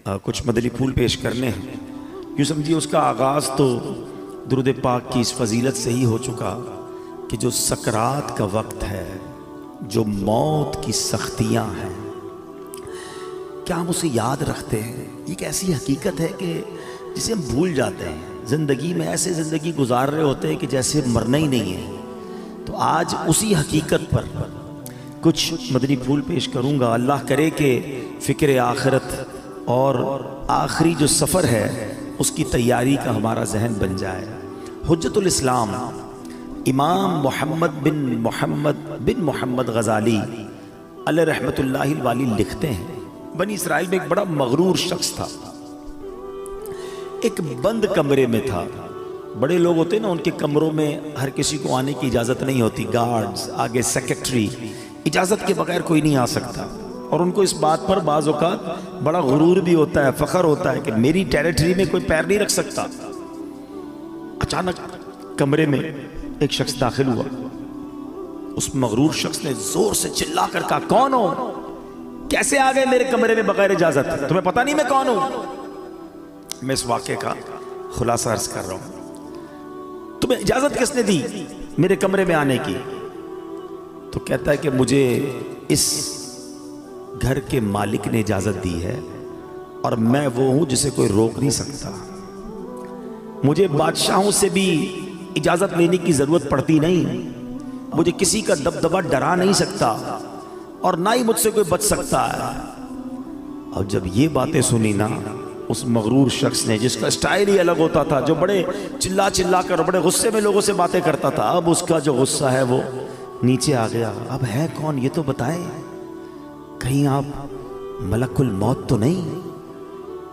کچھ مدنی پھول پیش کرنے ہیں. یوں سمجھیے اس کا آغاز تو درود پاک کی اس فضیلت سے ہی ہو چکا کہ جو سکرات کا وقت ہے، جو موت کی سختیاں ہیں، کیا ہم اسے یاد رکھتے ہیں؟ ایک ایسی حقیقت ہے کہ جسے ہم بھول جاتے ہیں. زندگی میں ایسے زندگی گزار رہے ہوتے ہیں کہ جیسے مرنا ہی نہیں ہے. تو آج اسی حقیقت پر کچھ مدنی پھول پیش کروں گا. اللہ کرے کہ فکر آخرت اور آخری جو سفر ہے اس کی تیاری کا ہمارا ذہن بن جائے. حجت الاسلام امام محمد بن محمد غزالی علیہ رحمت اللہ الوالی لکھتے ہیں، بنی اسرائیل میں ایک بڑا مغرور شخص تھا. ایک بند کمرے میں تھا. بڑے لوگ ہوتے ہیں نا، ان کے کمروں میں ہر کسی کو آنے کی اجازت نہیں ہوتی. گارڈز، آگے سیکرٹری، اجازت کے بغیر کوئی نہیں آ سکتا. اور ان کو اس بات پر بعض اوقات بڑا غرور بھی ہوتا ہے، فخر ہوتا ہے کہ میری ٹیریٹری میں کوئی پیر نہیں رکھ سکتا. اچانک کمرے میں ایک شخص داخل ہوا. اس مغرور شخص نے زور سے چلا کر کہا، کون ہو؟ کیسے آ گئے میرے کمرے میں بغیر اجازت؟ تمہیں پتہ نہیں میں کون ہوں؟ میں اس واقعے کا خلاصہ عرض کر رہا ہوں. تمہیں اجازت کس نے دی میرے کمرے میں آنے کی؟ تو کہتا ہے کہ مجھے اس گھر کے مالک نے اجازت دی ہے اور میں وہ ہوں جسے کوئی روک نہیں سکتا. مجھے بادشاہوں سے بھی اجازت لینے کی ضرورت پڑتی نہیں. مجھے کسی کا دبدبہ ڈرا نہیں سکتا اور نہ ہی مجھ سے کوئی بچ سکتا ہے. اور جب یہ باتیں سنی نا اس مغرور شخص نے، جس کا سٹائل ہی الگ ہوتا تھا، جو بڑے چلا کر بڑے غصے میں لوگوں سے باتیں کرتا تھا، اب اس کا جو غصہ ہے وہ نیچے آ گیا. اب ہے کون یہ تو بتائیں، کہیں آپ ملک الموت تو نہیں؟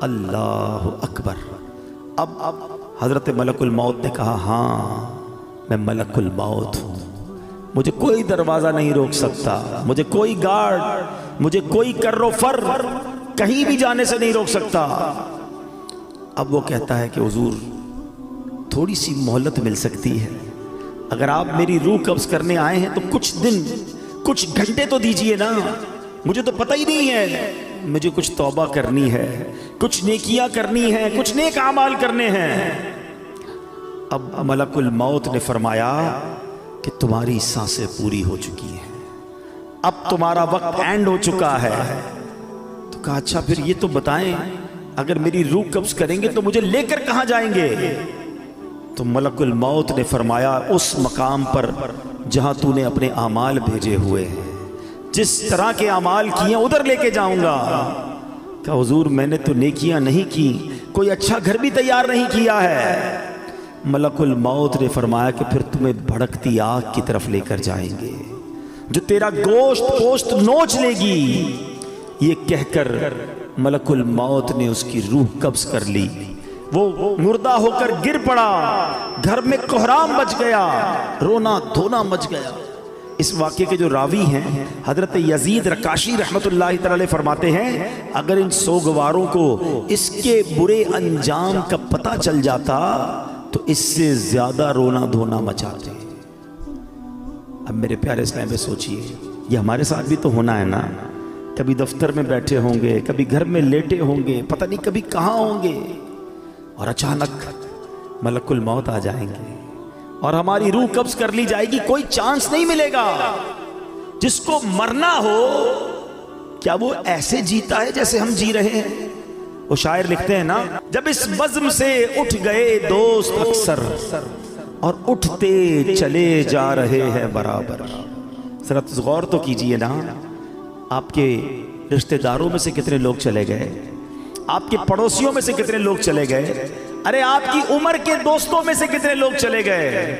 اللہ اکبر. اب حضرت ملک الموت نے کہا، ہاں میں ملک الموت ہوں. مجھے کوئی دروازہ نہیں روک سکتا، مجھے کوئی گارڈ، مجھے کوئی کر و فر کہیں بھی جانے سے نہیں روک سکتا. اب وہ کہتا ہے کہ حضور تھوڑی سی مہلت مل سکتی ہے. اگر آپ میری روح قبض کرنے آئے ہیں تو کچھ دن، کچھ گھنٹے تو دیجئے نا. مجھے تو پتہ ہی نہیں ہے. مجھے کچھ توبہ کرنی ہے، کچھ نیکیاں کرنی ہیں، کچھ نیک اعمال کرنے ہیں. اب ملک الموت نے فرمایا کہ تمہاری سانسیں پوری ہو چکی ہیں، اب تمہارا وقت اینڈ ہو چکا ہے. تو کہا اچھا پھر یہ تو بتائیں، اگر میری روح قبض کریں گے تو مجھے لے کر کہاں جائیں گے؟ تو ملک الموت نے فرمایا، اس مقام پر جہاں تو نے اپنے اعمال بھیجے ہوئے ہیں، جس طرح کے اعمال کیے ادھر لے کے جاؤں گا. کہ حضور میں نے تو نیکیاں نہیں کی، کوئی اچھا گھر بھی تیار نہیں کیا ہے. ملک الموت نے فرمایا کہ پھر تمہیں بھڑکتی آگ کی طرف لے کر جائیں گے جو تیرا گوشت نوچ لے گی. یہ کہہ کر ملک الموت نے اس کی روح قبض کر لی. وہ مردہ ہو کر گر پڑا. گھر میں کوہرام مچ گیا، رونا دھونا مچ گیا. اس واقعے کے جو راوی ہیں حضرت یزید رکاشی رحمت اللہ تعالی فرماتے ہیں، اگر ان سوگواروں کو اس کے برے انجام کا پتہ چل جاتا تو اس سے زیادہ رونا دھونا مچاتے. اب میرے پیارے اسلام میں سوچئے، یہ ہمارے ساتھ بھی تو ہونا ہے نا. کبھی دفتر میں بیٹھے ہوں گے، کبھی گھر میں لیٹے ہوں گے، پتہ نہیں کبھی کہاں ہوں گے، اور اچانک ملک الموت آ جائیں گے اور ہماری روح قبض کر لی جائے گی. کوئی چانس نہیں ملے گا. جس کو مرنا ہو کیا وہ ایسے جیتا ہے جیسے ہم جی رہے ہیں؟ وہ شاعر لکھتے ہیں نا، جب اس بزم سے اٹھ گئے دوست اکثر اور اٹھتے چلے جا رہے ہیں برابر. ذرا غور تو کیجئے نا، آپ کے رشتہ داروں میں سے کتنے لوگ چلے گئے، آپ کے پڑوسیوں میں سے کتنے لوگ چلے گئے، ارے آپ کی عمر کے دوستوں میں سے کتنے لوگ چلے گئے.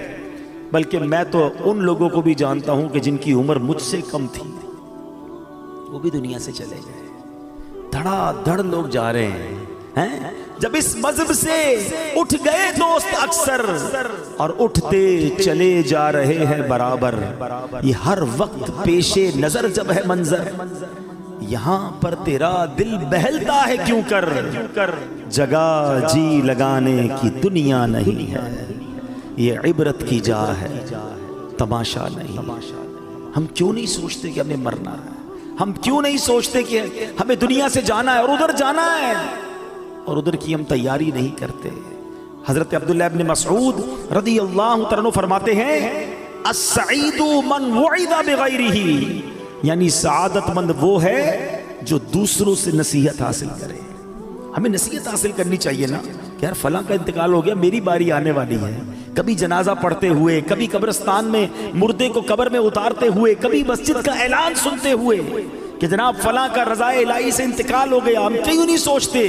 بلکہ میں تو ان لوگوں کو بھی جانتا ہوں کہ جن کی عمر مجھ سے کم تھی، وہ بھی دنیا سے چلے گئے. دھڑا دھڑ لوگ جا رہے ہیں. جب اس مذہب سے اٹھ گئے دوست اکثر اور اٹھتے چلے جا رہے ہیں برابر. یہ ہر وقت پیش نظر جب ہے منظر، یہاں پر تیرا دل بہلتا ہے کیوں کر. جگہ جی لگانے کی دنیا نہیں ہے، یہ عبرت کی جا ہے تماشا نہیں. ہم کیوں نہیں سوچتے کہ ہمیں مرنا ہے؟ ہم کیوں نہیں سوچتے کہ ہمیں دنیا سے جانا ہے اور ادھر جانا ہے، اور ادھر کی ہم تیاری نہیں کرتے۔ حضرت عبداللہ ابن مسعود رضی اللہ عنہ فرماتے ہیں السعید من وعظ بغیرہ، یعنی سعادت مند وہ ہے جو دوسروں سے نصیحت حاصل کرے۔ ہمیں نصیحت حاصل کرنی چاہیے نا کہ یار فلاں کا انتقال ہو گیا، میری باری آنے والی ہے۔ کبھی جنازہ پڑھتے ہوئے، کبھی قبرستان میں مردے کو قبر میں اتارتے ہوئے، کبھی مسجد کا اعلان سنتے ہوئے کہ جناب فلاں کا رضائے الہی سے انتقال ہو گیا، ہم کیوں نہیں سوچتے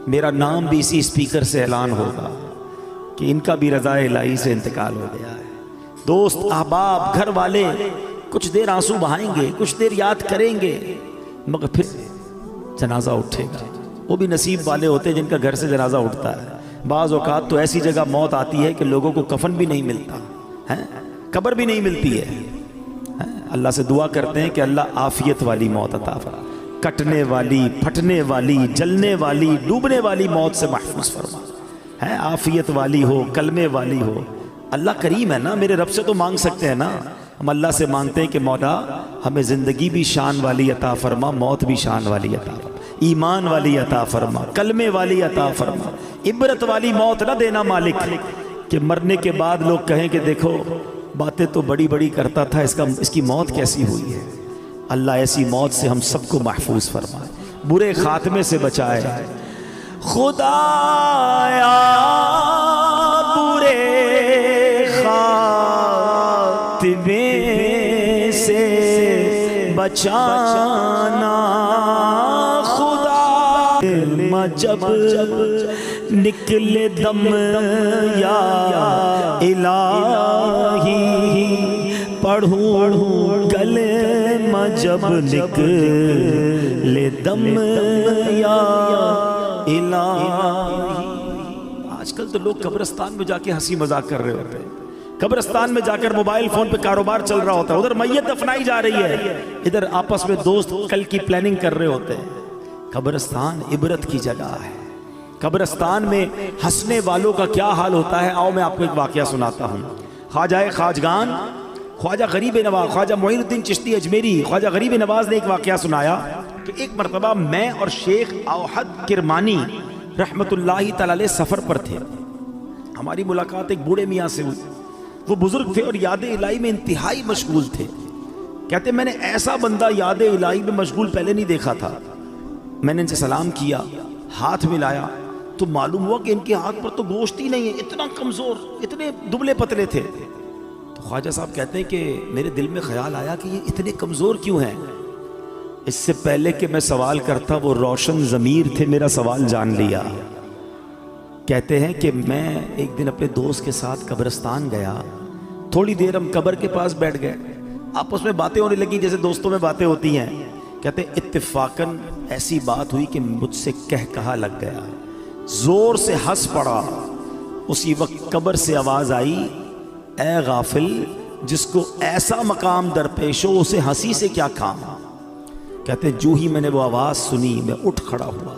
میرا نام بھی اسی اسپیکر سے اعلان ہوگا کہ ان کا بھی رضائے الہی سے انتقال ہو گیا ہے۔ دوست، احباب، گھر والے کچھ دیر آنسو بہائیں گے، کچھ دیر یاد کریں گے، مگر پھر جنازہ اٹھے گا۔ وہ بھی نصیب والے ہوتے ہیں جن کا گھر سے جنازہ اٹھتا ہے۔ بعض اوقات تو ایسی جگہ موت آتی ہے کہ لوگوں کو کفن بھی نہیں ملتا ہے، قبر بھی نہیں ملتی ہے۔ اللہ سے دعا کرتے ہیں کہ اللہ عافیت والی موت عطا فرما، کٹنے والی، پھٹنے والی، جلنے والی، ڈوبنے والی موت سے محفوظ فرما، ہے عافیت والی ہو، کلمے والی ہو۔ اللہ کریم ہے نا، میرے رب سے تو مانگ سکتے ہیں نا۔ ہم اللہ سے مانگتے ہیں کہ مولا ہمیں زندگی بھی شان والی عطا فرما، موت بھی شان والی عطا فرما، ایمان والی عطا فرما، کلمے والی عطا فرما، عبرت والی موت نہ دینا مالک کہ مرنے کے بعد لوگ کہیں کہ دیکھو باتیں تو بڑی بڑی کرتا تھا، اس کی موت کیسی ہوئی ہے۔ اللہ ایسی موت سے ہم سب کو محفوظ فرمائے، برے خاتمے سے بچائے۔ خدایا برے خاتمے سے بچانا، خدا جب نکلے دم یا الہی، پڑھوں کلمہ جب نکلے دم یا الہی۔ آج کل تو لوگ قبرستان میں جا کے ہنسی مذاق کر رہے ہوتے ہیں، قبرستان میں جا کر موبائل فون پہ کاروبار چل رہا ہوتا ہے، ادھر میت دفنائی جا رہی ہے، ادھر آپس میں دوست کل کی پلاننگ کر رہے ہوتے ہیں۔ قبرستان عبرت کی جگہ ہے۔ قبرستان میں ہنسنے والوں کا کیا حال ہوتا ہے، آؤ میں آپ کو ایک واقعہ سناتا ہوں۔ خواجہ خواجگان، خواجہ غریب نواز، خواجہ معین الدین چشتی اجمیری، خواجہ غریب نواز نے ایک واقعہ سنایا کہ ایک مرتبہ میں اور شیخ اوحد کرمانی رحمت اللہ تعالی علیہ سفر پر تھے۔ ہماری ملاقات ایک بوڑھے میاں سے ہوئی۔ وہ بزرگ تھے اور یاد الہی میں انتہائی مشغول تھے۔ کہتے میں نے ایسا بندہ یاد الہی میں مشغول پہلے نہیں دیکھا تھا۔ میں نے ان سے سلام کیا، ہاتھ ملایا تو معلوم ہوا کہ ان کے ہاتھ پر تو گوشت ہی نہیں ہے، اتنا کمزور، اتنے دبلے پتلے تھے۔ تو خواجہ صاحب کہتے ہیں کہ میرے دل میں خیال آیا کہ یہ اتنے کمزور کیوں ہیں۔ اس سے پہلے کہ میں سوال کرتا وہ روشن ضمیر تھے، میرا سوال جان لیا۔ کہتے ہیں کہ میں ایک دن اپنے دوست کے ساتھ قبرستان گیا، تھوڑی دیر ہم قبر کے پاس بیٹھ گئے، آپس میں باتیں ہونے لگی جیسے دوستوں میں باتیں ہوتی ہیں۔ کہتے ہیں اتفاقاً ایسی بات ہوئی کہ مجھ سے کہہ کہا لگ گیا، زور سے ہنس پڑا۔ اسی وقت قبر سے آواز آئی، اے غافل، جس کو ایسا مقام درپیش ہو اسے ہنسی سے کیا کام۔ کہتے ہیں جو ہی میں نے وہ آواز سنی میں اٹھ کھڑا ہوا،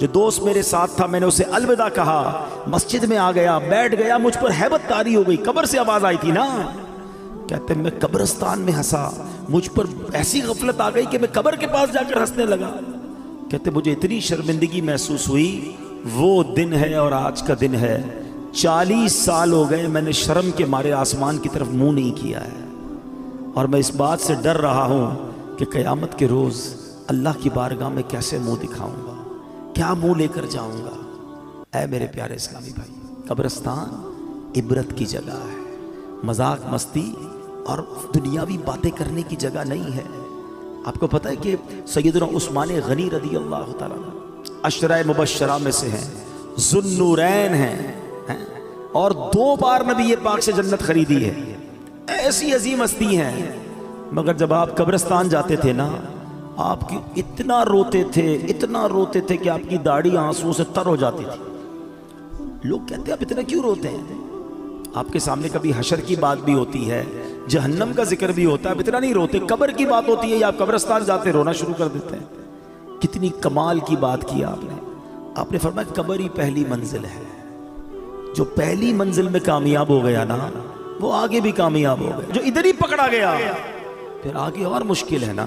جو دوست میرے ساتھ تھا میں نے اسے الوداع کہا، مسجد میں آ گیا، بیٹھ گیا، مجھ پر ہیبت طاری ہو گئی، قبر سے آواز آئی تھی نا۔ کہتے ہیں میں قبرستان میں ہنسا، مجھ پر ایسی غفلت آ گئی کہ میں قبر کے پاس جا کر ہنسنے لگا۔ کہتے مجھے اتنی شرمندگی محسوس ہوئی، وہ دن ہے اور آج کا دن ہے، 40 سال ہو گئے میں نے شرم کے مارے آسمان کی طرف منہ نہیں کیا ہے، اور میں اس بات سے ڈر رہا ہوں کہ قیامت کے روز اللہ کی بارگاہ میں کیسے منہ دکھاؤں گا، کیا منہ لے کر جاؤں گا۔ اے میرے پیارے اسلامی بھائی، قبرستان عبرت کی جگہ ہے، مذاق مستی اور دنیاوی باتیں کرنے کی جگہ نہیں ہے۔ آپ کو پتہ ہے کہ سیدنا عثمان غنی رضی اللہ تعالیٰ عشرہ مبشرہ میں سے ہیں، ذو النورین ہیں، اور 2 بار نبی پاک سے جنت خریدی ہے، ایسی عظیم ہستی ہیں۔ مگر جب آپ قبرستان جاتے تھے نا، آپ کی اتنا روتے تھے کہ آپ کی داڑھی آنسوؤں سے تر ہو جاتی تھی۔ لوگ کہتے ہیں آپ اتنا کیوں روتے ہیں؟ آپ کے سامنے کبھی حشر کی بات بھی ہوتی ہے، جہنم کا ذکر بھی ہوتا ہے، اب اتنا نہیں روتے۔ قبر کی بات ہوتی ہے یا آپ قبرستان جاتے رونا شروع کر دیتے ہیں۔ کتنی کمال کی بات کی آپ نے فرمایا قبر ہی پہلی منزل ہے۔ جو پہلی منزل میں کامیاب ہو گیا نا وہ آگے بھی کامیاب ہو گیا، جو ادھر ہی پکڑا گیا پھر آگے اور مشکل ہے نا۔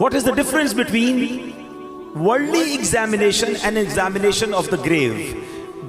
What is the difference between worldly examination and examination of the grave?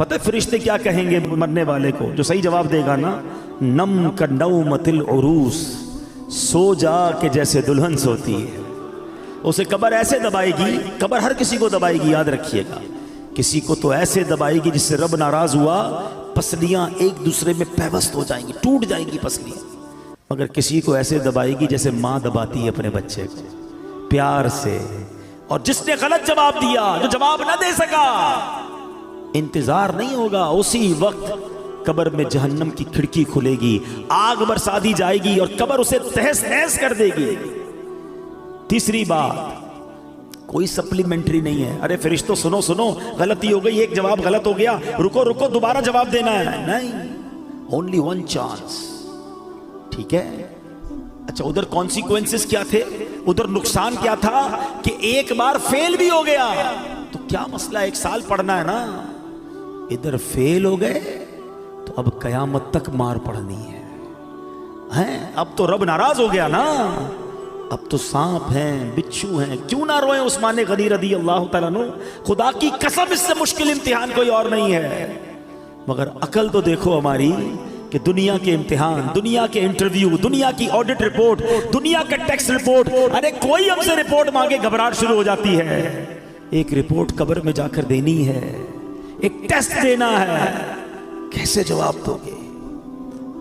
پتہ ہے فرشتے کیا کہیں گے مرنے والے کو؟ جو صحیح جواب دے گا نا، نم کا نومت العروس، سو جا کہ جیسے دلہن سوتی ہے۔ اسے قبر ایسے دبائے گی، قبر ہر کسی کو دبائے گی، یاد رکھیے گا، کسی کو تو ایسے دبائے گی جس سے رب ناراض ہوا، پسلیاں ایک دوسرے میں پیوست ہو جائیں گی، ٹوٹ جائیں گی پسلیاں، مگر کسی کو ایسے دبائے گی جیسے ماں دباتی ہے اپنے بچے کو پیار سے۔ اور جس نے غلط جواب دیا، جو جواب نہ دے سکا، انتظار نہیں ہوگا، اسی وقت قبر میں جہنم کی کھڑکی کھلے گی، آگ برسا دی جائے گی اور قبر اسے تہس نہس کر دے گی۔ تیسری بات، کوئی سپلیمنٹری نہیں ہے، ارے فرشتوں سنو سنو، غلطی ہو گئی، ایک جواب غلط ہو گیا، رکو رکو دوبارہ جواب دینا ہے، نہیں، اونلی ون چانس، ٹھیک ہے؟ اچھا ادھر کانسیکوینسز کیا تھے؟ ادھر نقصان کیا تھا کہ ایک بار فیل بھی ہو گیا تو کیا مسئلہ، 1 سال پڑھنا ہے نا، ادھر فیل ہو گئے تو اب قیامت تک مار پڑنی ہے، اب تو رب ناراض ہو گیا نا، اب تو سانپ ہیں، بچھو ہیں، کیوں نہ روئیں عثمان غنی رضی اللہ تعالیٰ عنہ، خدا کی قسم اس سے مشکل امتحان کوئی اور نہیں ہے، مگر عقل تو دیکھو ہماری کہ دنیا کے امتحان، دنیا کے انٹرویو، دنیا کی آڈٹ رپورٹ، دنیا کا ٹیکس رپورٹ، ارے کوئی ہم سے رپورٹ مانگے گھبراہٹ شروع ہو جاتی ہے، ایک رپورٹ قبر میں جا کر دینی ہے، ایک ٹیسٹ دینا ہے، کیسے جواب دو گے؟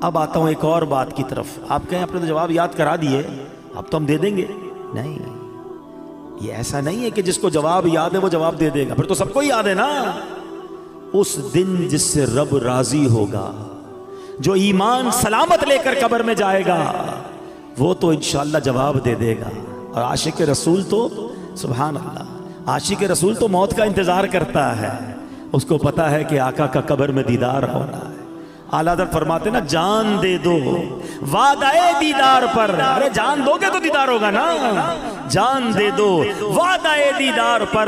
اب آتا ہوں ایک اور بات کی طرف، آپ کہیں اپنے تو جواب یاد کرا دیے، اب تو ہم دے دیں گے، نہیں، یہ ایسا نہیں ہے کہ جس کو جواب یاد ہے وہ جواب دے دے گا، پھر تو سب کو یاد ہے نا۔ اس دن جس سے رب راضی ہوگا، جو ایمان سلامت لے کر قبر میں جائے گا، وہ تو انشاءاللہ جواب دے دے گا، اور عاشق رسول تو سبحان اللہ، عاشق رسول تو موت کا انتظار کرتا ہے، اس کو پتا ہے کہ آقا کا قبر میں دیدار ہونا ہے۔ اعلیٰ حضرت فرماتے نا، جان دے دو وعدہ دیدار پر، ارے جان دو گے تو دیدار ہوگا نا، جان دے دو وعدہ دیدار پر،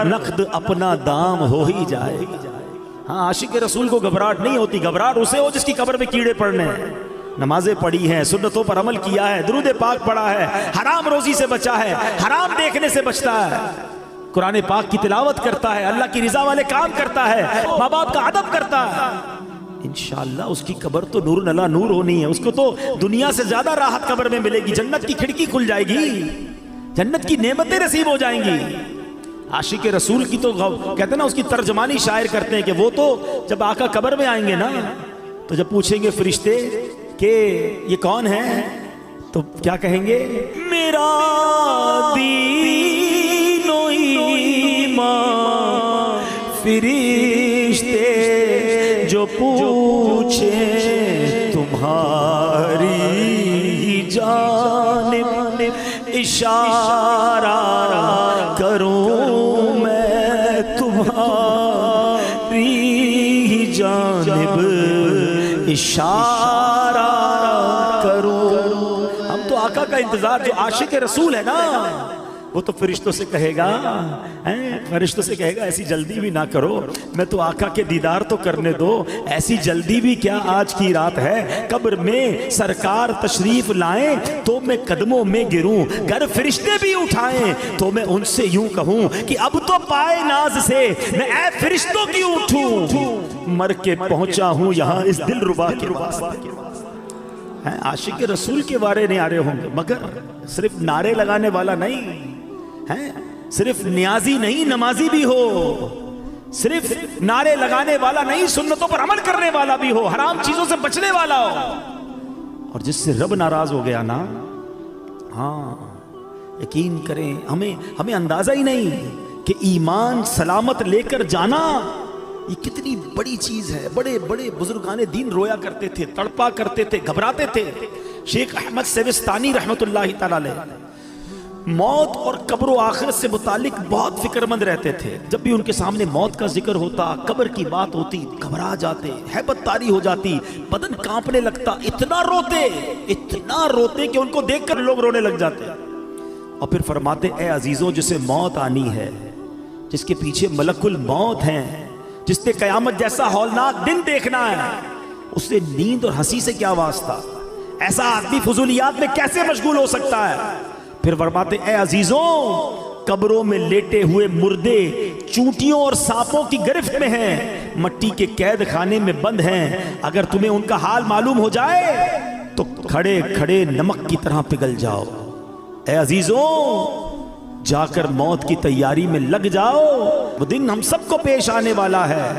نقد اپنا دام ہو ہی جائے گا۔ ہاں عاشق رسول کو گھبراہٹ نہیں ہوتی، گھبراہٹ اسے ہو جس کی قبر میں کیڑے پڑنے ہیں، نمازیں پڑھی ہیں، سنتوں پر عمل کیا ہے، درود پاک پڑھا ہے، حرام روزی سے بچا ہے، حرام دیکھنے سے بچتا ہے، قرآن پاک کی تلاوت کرتا ہے، اللہ کی رضا والے کام کرتا ہے، ماں باپ کا ادب کرتا ہے، انشاءاللہ اس کی قبر تو نور نلا نور ہونی ہے، اس کو تو دنیا سے زیادہ راحت قبر میں ملے گی، جنت کی کھڑکی کھل جائے گی، جنت کی نعمتیں نصیب ہو جائیں گی۔ عاشق رسول کی تو کہتے ہیں نا، اس کی ترجمانی شاعر کرتے ہیں کہ وہ تو جب آقا قبر میں آئیں گے نا، تو جب پوچھیں گے فرشتے کہ یہ کون ہے، تو کیا کہیں گے؟ میرا دین و ایمان فرشتے جو پوچھیں تمہاری جانب، اشارہ کروں میں تمہاری جانب، اشارہ کروں۔ ہم تو آقا کا انتظار، جو عاشق رسول ہے نا، وہ تو فرشتوں سے کہے گا، فرشتوں سے کہے گا ایسی جلدی بھی نہ کرو، میں تو آقا کے دیدار تو کرنے دو، ایسی جلدی بھی کیا، آج کی رات ہے، قبر میں سرکار تشریف لائیں تو میں قدموں میں گروں، گر فرشتے بھی اٹھائیں تو میں ان سے یوں کہوں کہ اب تو پائے ناز سے میں اے فرشتوں کی اٹھوں، مر کے پہنچا ہوں یہاں اس دل ربا کے واسطے۔ عاشق رسول کے بارے نعرے ہوں گے، مگر صرف نعرے لگانے والا نہیں، صرف نیازی نہیں، نمازی بھی ہو، صرف نعرے لگانے والا نہیں، سنتوں پر عمل کرنے والا بھی ہو، حرام چیزوں سے بچنے والا ہو، اور جس سے رب ناراض ہو گیا نا، ہاں یقین کریں، ہمیں اندازہ ہی نہیں کہ ایمان سلامت لے کر جانا یہ کتنی بڑی چیز ہے۔ بڑے بڑے بزرگان دین رویا کرتے تھے، تڑپا کرتے تھے، گھبراتے تھے۔ شیخ احمد سیوستانی رحمت اللہ تعالی علیہ موت اور قبر و آخرت سے متعلق بہت فکر مند رہتے تھے، جب بھی ان کے سامنے موت کا ذکر ہوتا، قبر کی بات ہوتی، گھبرا جاتے، ہیبت طاری ہو جاتی، بدن کانپنے لگتا، اتنا روتے کہ ان کو دیکھ کر لوگ رونے لگ جاتے، اور پھر فرماتے اے عزیزوں جسے موت آنی ہے، جس کے پیچھے ملک الموت ہیں، جس نے قیامت جیسا ہولناک دن دیکھنا ہے، اس سے نیند اور ہنسی سے کیا واسطہ، ایسا آدمی فضولیات میں کیسے مشغول ہو سکتا ہے؟ پھر فرماتے اے عزیزوں قبروں میں لیٹے ہوئے مردے چونٹیوں اور سانپوں کی گرفت میں ہیں، مٹی کے قید خانے میں بند ہیں، اگر تمہیں ان کا حال معلوم ہو جائے تو کھڑے کھڑے نمک کی طرح پگھل جاؤ۔ اے عزیزوں، جا کر موت کی تیاری میں لگ جاؤ، وہ دن ہم سب کو پیش آنے والا ہے،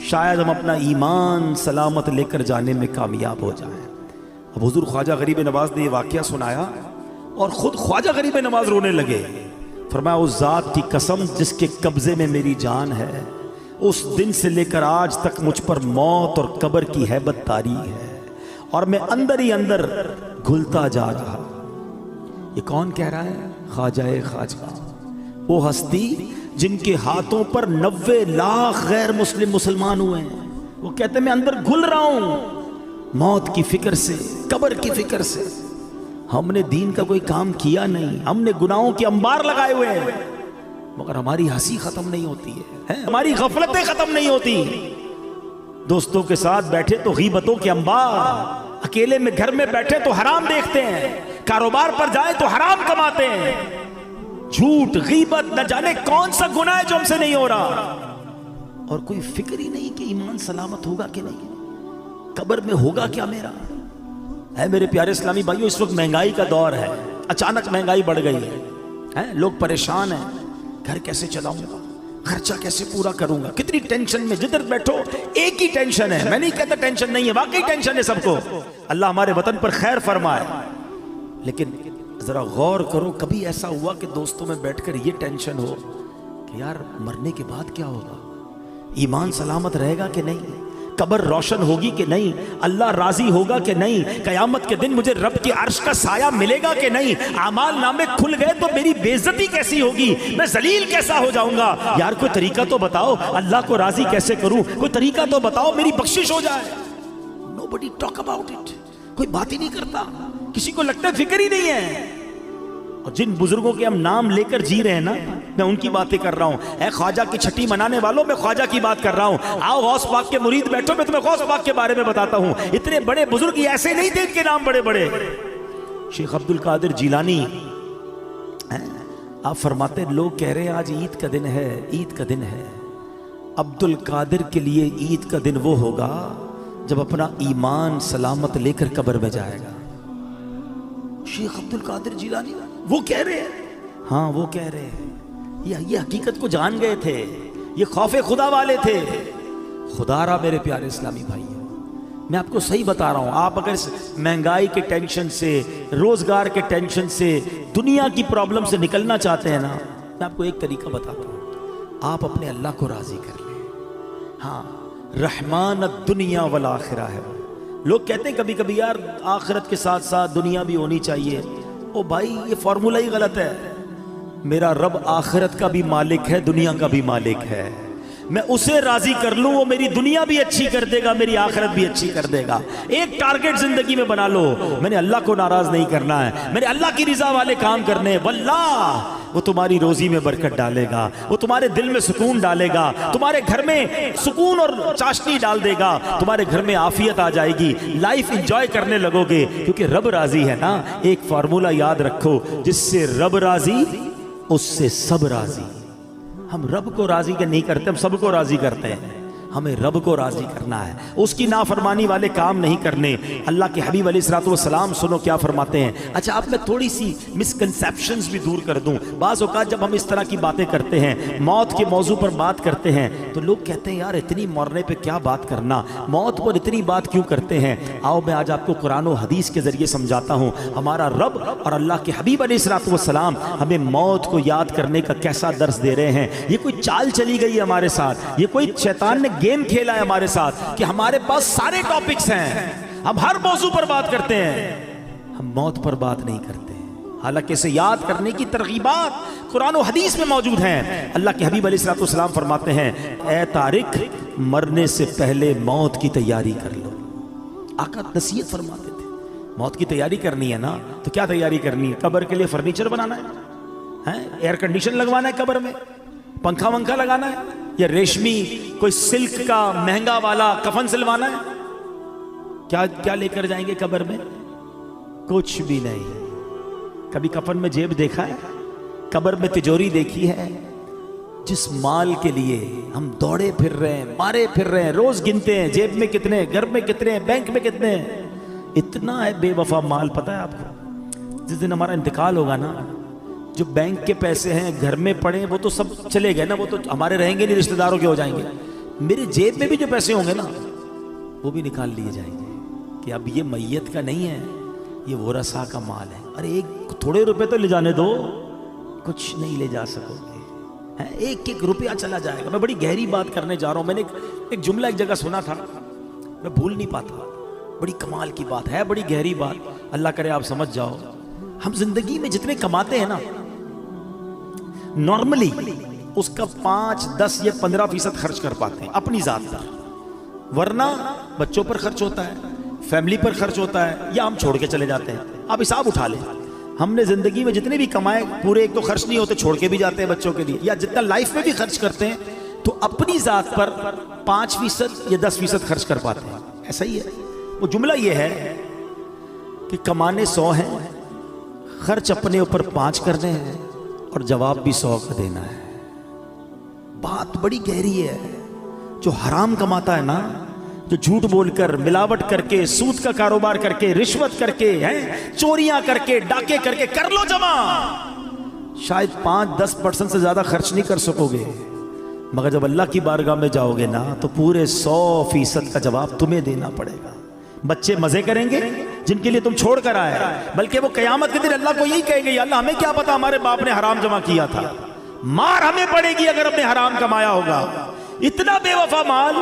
شاید ہم اپنا ایمان سلامت لے کر جانے میں کامیاب ہو جائیں۔ اب حضور خواجہ غریب نواز نے یہ واقعہ سنایا اور خود خواجہ غریب نواز رونے لگے۔ فرمایا اس ذات کی قسم جس کے قبضے میں میری جان ہے، اس دن سے لے کر آج تک مجھ پر موت اور قبر کی ہیبت طاری ہے اور میں اندر ہی اندر گھلتا جا رہا۔ یہ کون کہہ رہا ہے؟ خواجہ خواجہ، وہ ہستی جن کے ہاتھوں پر 90 لاکھ غیر مسلم مسلمان ہوئے ہیں۔ وہ کہتے ہیں میں اندر گھل رہا ہوں موت کی فکر سے، قبر کی فکر سے۔ ہم نے دین کا کوئی کام کیا نہیں، ہم نے گناہوں کے انبار لگائے ہوئے ہیں، مگر ہماری ہنسی ختم نہیں ہوتی ہے، ہماری غفلتیں ختم نہیں ہوتی۔ دوستوں کے ساتھ بیٹھے تو غیبتوں کے انبار، اکیلے میں گھر میں بیٹھے تو حرام دیکھتے ہیں، کاروبار پر جائیں تو حرام کماتے ہیں، جھوٹ غیبت نہ جانے کون سا گناہ ہے جو ہم سے نہیں ہو رہا، اور کوئی فکر ہی نہیں کہ ایمان سلامت ہوگا کہ نہیں، قبر میں ہوگا کیا میرا ہے۔ میرے پیارے اسلامی بھائیوں، اس وقت مہنگائی کا دور ہے، اچانک مہنگائی بڑھ گئی ہے، لوگ پریشان ہیں، گھر کیسے چلاؤں گا، خرچہ کیسے پورا کروں گا، کتنی ٹینشن میں، جدھر بیٹھو ایک ہی ٹینشن ہے۔ میں نہیں کہتا ٹینشن نہیں ہے، واقعی ٹینشن ہے سب کو، اللہ ہمارے وطن پر خیر فرمائے، لیکن ذرا غور کرو، کبھی ایسا ہوا کہ دوستوں میں بیٹھ کر یہ ٹینشن ہو کہ یار مرنے کے بعد کیا ہوگا، ایمان سلامت رہے گا کہ نہیں، قبر روشن ہوگی کہ نہیں، اللہ راضی ہوگا کہ نہیں، قیامت کے دن مجھے رب کے عرش کا سایہ ملے گا کہ نہیں، اعمال نامے کھل گئے تو میری بے عزتی کیسی ہوگی، میں ذلیل کیسا ہو جاؤں گا، یار کوئی طریقہ تو بتاؤ، اللہ کو راضی کیسے کروں، کوئی طریقہ تو بتاؤ میری بخشش ہو جائے۔ Nobody talk about it، کوئی بات ہی نہیں کرتا، کسی کو لگتا ہے فکر ہی نہیں ہے۔ اور جن بزرگوں کے ہم نام لے کر جی رہے ہیں نا، میں ان کی باتیں کر رہا ہوں۔ اے خواجہ کی چھٹی منانے والوں، میں خواجہ کی بات کر رہا ہوں۔ آؤ غوث پاک کے مرید بیٹھو، میں تمہیں غوث پاک کے بارے میں بتاتا ہوں۔ اتنے بڑے بزرگ ایسے نہیں تھے، ان کے نام بڑے بڑے۔ شیخ عبد القادر جیلانی، آپ فرماتے ہیں لوگ کہہ رہے ہیں آج عید کا دن ہے، عید کا دن ہے، عبد القادر کے لیے عید کا دن وہ ہوگا جب اپنا ایمان سلامت لے کر قبر میں جائے گا۔ شیخ عبد القادر جیلانی وہ کہہ رہے ہیں، ہاں وہ کہہ رہے ہیں، یہ حقیقت کو جان گئے تھے، یہ خوف خدا والے تھے۔ خدا را میرے پیارے اسلامی بھائی، میں آپ کو صحیح بتا رہا ہوں، آپ اگر مہنگائی کے ٹینشن سے، روزگار کے ٹینشن سے، دنیا کی پرابلم سے نکلنا چاہتے ہیں نا، میں آپ کو ایک طریقہ بتاتا ہوں، آپ اپنے اللہ کو راضی کر لیں۔ ہاں، رحمان الدنیا والآخرہ ہے۔ لوگ کہتے ہیں کبھی کبھی یار آخرت کے ساتھ ساتھ دنیا بھی ہونی چاہیے، او بھائی یہ فارمولہ ہی غلط ہے۔ میرا رب آخرت کا بھی مالک ہے، دنیا کا بھی مالک ہے، میں اسے راضی کر لوں، وہ میری دنیا بھی اچھی کر دے گا، میری آخرت بھی اچھی کر دے گا۔ ایک ٹارگٹ زندگی میں بنا لو، میں نے اللہ کو ناراض نہیں کرنا ہے، میں نے اللہ کی رضا والے کام کرنے ہیں، واللہ وہ تمہاری روزی میں برکت ڈالے گا، وہ تمہارے دل میں سکون ڈالے گا، تمہارے گھر میں سکون اور چاشنی ڈال دے گا، تمہارے گھر میں عافیت آ جائے گی، لائف انجوائے کرنے لگو گے، کیونکہ رب راضی ہے نا۔ ایک فارمولہ یاد رکھو، جس سے رب راضی اس سے سب راضی۔ ہم رب کو راضی نہیں کرتے، ہم سب کو راضی کرتے ہیں، ہمیں رب کو راضی کرنا ہے، اس کی نافرمانی والے کام نہیں کرنے۔ اللہ کے حبیب علیہ الصلوۃ والسلام سنو کیا فرماتے ہیں۔ اچھا آپ میں تھوڑی سی مسکنسیپشنز بھی دور کر دوں۔ بعض اوقات جب ہم اس طرح کی باتیں کرتے ہیں، موت کے موضوع پر بات کرتے ہیں، تو لوگ کہتے ہیں یار اتنی مرنے پہ کیا بات کرنا، موت پر اتنی بات کیوں کرتے ہیں۔ آؤ میں آج آپ کو قرآن و حدیث کے ذریعے سمجھاتا ہوں، ہمارا رب اور اللہ کے حبیب علیہ الصلوۃ والسلام ہمیں موت کو یاد کرنے کا کیسا درس دے رہے ہیں۔ یہ کوئی چال چلی گئی ہے ہمارے ساتھ، یہ کوئی شیطان نے گیم کھیلا ہے ہمارے ساتھ کہ ہمارے پاس سارے ٹاپکس ہیں، ہم ہر موضوع پر بات کرتے ہیں، ہم موت پر بات نہیں کرتے، حالانکہ اسے یاد کرنے کی ترغیبات قرآن و حدیث میں موجود ہیں۔ اللہ کے حبیب علیہ الصلوۃ والسلام فرماتے ہیں، اے طارق مرنے سے پہلے موت کی تیاری کر لو۔ آقا نصیحت فرماتے تھے، موت کی تیاری کرنی ہے نا، تو کیا تیاری کرنی ہے؟ قبر کے لیے فرنیچر بنانا ہے، ایئر کنڈیشن لگوانا ہے، قبر میں پنکھا ونکھا لگانا ہے، یا ریشمی کوئی سلک کا مہنگا والا کفن سلوانا ہے؟ کیا لے کر جائیں گے قبر میں؟ کچھ بھی نہیں۔ کبھی کفن میں جیب دیکھا ہے؟ قبر میں تجوری دیکھی ہے؟ جس مال کے لیے ہم دوڑے پھر رہے ہیں، مارے پھر رہے ہیں، روز گنتے ہیں جیب میں کتنے، گھر میں کتنے، بینک میں کتنے، اتنا ہے بے وفا مال. پتہ ہے آپ کو جس دن ہمارا انتقال ہوگا نا، جو بینک کے پیسے ہیں گھر میں پڑے وہ تو سب چلے گئے نا، وہ تو ہمارے رہیں گے نہیں، رشتہ داروں کے ہو جائیں گے. میرے جیب میں بھی جو پیسے ہوں گے نا وہ بھی نکال لیے جائیں گے کہ اب یہ میت کا نہیں ہے، یہ ورثہ کا مال ہے. ارے ایک تھوڑے روپے تو لے جانے دو، کچھ نہیں لے جا سکو گے، ایک ایک روپیہ چلا جائے گا. میں بڑی گہری بات کرنے جا رہا ہوں. میں نے ایک جملہ ایک جگہ سنا تھا، میں بھول نہیں پاتا، بڑی کمال کی بات ہے، بڑی گہری بات. اللہ کرے آپ سمجھ جاؤ. ہم زندگی میں جتنے کماتے ہیں نا، نارملی اس کا 5, 10 یا 15% خرچ کر پاتے ہیں اپنی ذات پر، ورنہ بچوں پر خرچ ہوتا ہے، فیملی پر خرچ ہوتا ہے، یا ہم چھوڑ کے چلے جاتے ہیں. آپ حساب اٹھا لیں، ہم نے زندگی میں جتنے بھی کمائے پورے ایک تو خرچ نہیں ہوتے، چھوڑ کے بھی جاتے ہیں بچوں کے لیے، یا جتنا لائف میں بھی خرچ کرتے ہیں تو اپنی ذات پر 5% یا 10% خرچ کر پاتے ہیں. ایسا ہی ہے. وہ جملہ یہ ہے کہ کمانے 100 ہیں، خرچ اپنے اوپر 5 کرنے ہیں اور جواب بھی 100 کا دینا ہے. بات بڑی گہری ہے. جو حرام کماتا ہے نا، جو جھوٹ بول کر، ملاوٹ کر کے، سود کا کاروبار کر کے، رشوت کر کے، چوریاں کر کے، ڈاکے کر کے، کر لو جمع، شاید 5-10% سے زیادہ خرچ نہیں کر سکو گے، مگر جب اللہ کی بارگاہ میں جاؤ گے نا تو پورے 100% کا جواب تمہیں دینا پڑے گا. بچے مزے کریں گے جن کے لیے تم چھوڑ کر آئے، بلکہ وہ قیامت کے دن اللہ کو یہی کہیں گے، اللہ ہمیں کیا پتا ہمارے باپ نے حرام جمع کیا تھا. مار ہمیں پڑے گی اگر ہم نے حرام کمایا ہوگا. اتنا بے وفا مال،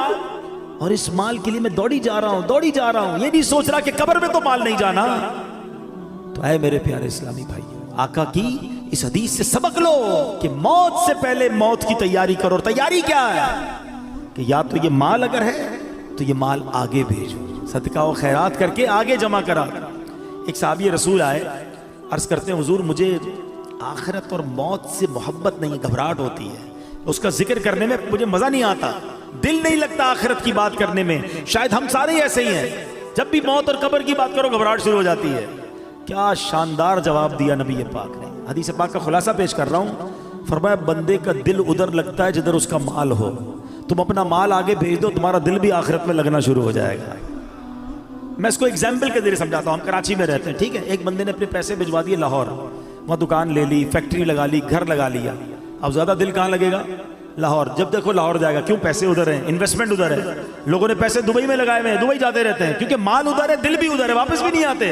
اور اس مال کے لیے میں دوڑی جا رہا ہوں، یہ نہیں سوچ رہا کہ قبر میں تو مال نہیں جانا. تو اے میرے پیارے اسلامی بھائی، آقا کی اس حدیث سے سبق لو کہ موت سے پہلے موت کی تیاری کرو. اور تیاری کیا ہے کہ یا تو یہ مال اگر ہے تو یہ مال آگے بھیجو، صدقہ و خیرات کر کے آگے جمع کرا. ایک صحابی رسول آئے، عرض کرتے ہیں حضور مجھے آخرت اور موت سے محبت نہیں ہے، گھبراہٹ ہوتی ہے، اس کا ذکر کرنے میں مجھے مزہ نہیں آتا، دل نہیں لگتا آخرت کی بات کرنے میں. شاید ہم سارے ایسے ہی ہیں، جب بھی موت اور قبر کی بات کرو گھبراہٹ شروع ہو جاتی ہے. کیا شاندار جواب دیا نبی پاک نے. حدیث پاک کا خلاصہ پیش کر رہا ہوں. فرمایا بندے کا دل ادھر لگتا ہے جدھر اس کا مال ہو. تم اپنا مال آگے بھیج دو، تمہارا دل بھی آخرت میں لگنا شروع ہو جائے گا. میں اس کو ایگزامپل کے ذریعے سمجھاتا ہوں. ہم کراچی میں رہتے ہیں، ٹھیک ہے، ایک بندے نے اپنے پیسے بھجوا دیے لاہور، وہاں دکان لے لی، فیکٹری لگا لی، گھر لگا لیا. اب زیادہ دل کہاں لگے گا؟ لاہور. جب دیکھو لاہور جائے گا. کیوں؟ پیسے ادھر ہیں، انویسٹمنٹ ادھر ہے. لوگوں نے پیسے دبئی میں لگائے ہوئے ہیں، دبئی جاتے رہتے ہیں کیونکہ مال ادھر ہے، دل بھی ادھر ہے، واپس بھی نہیں آتے.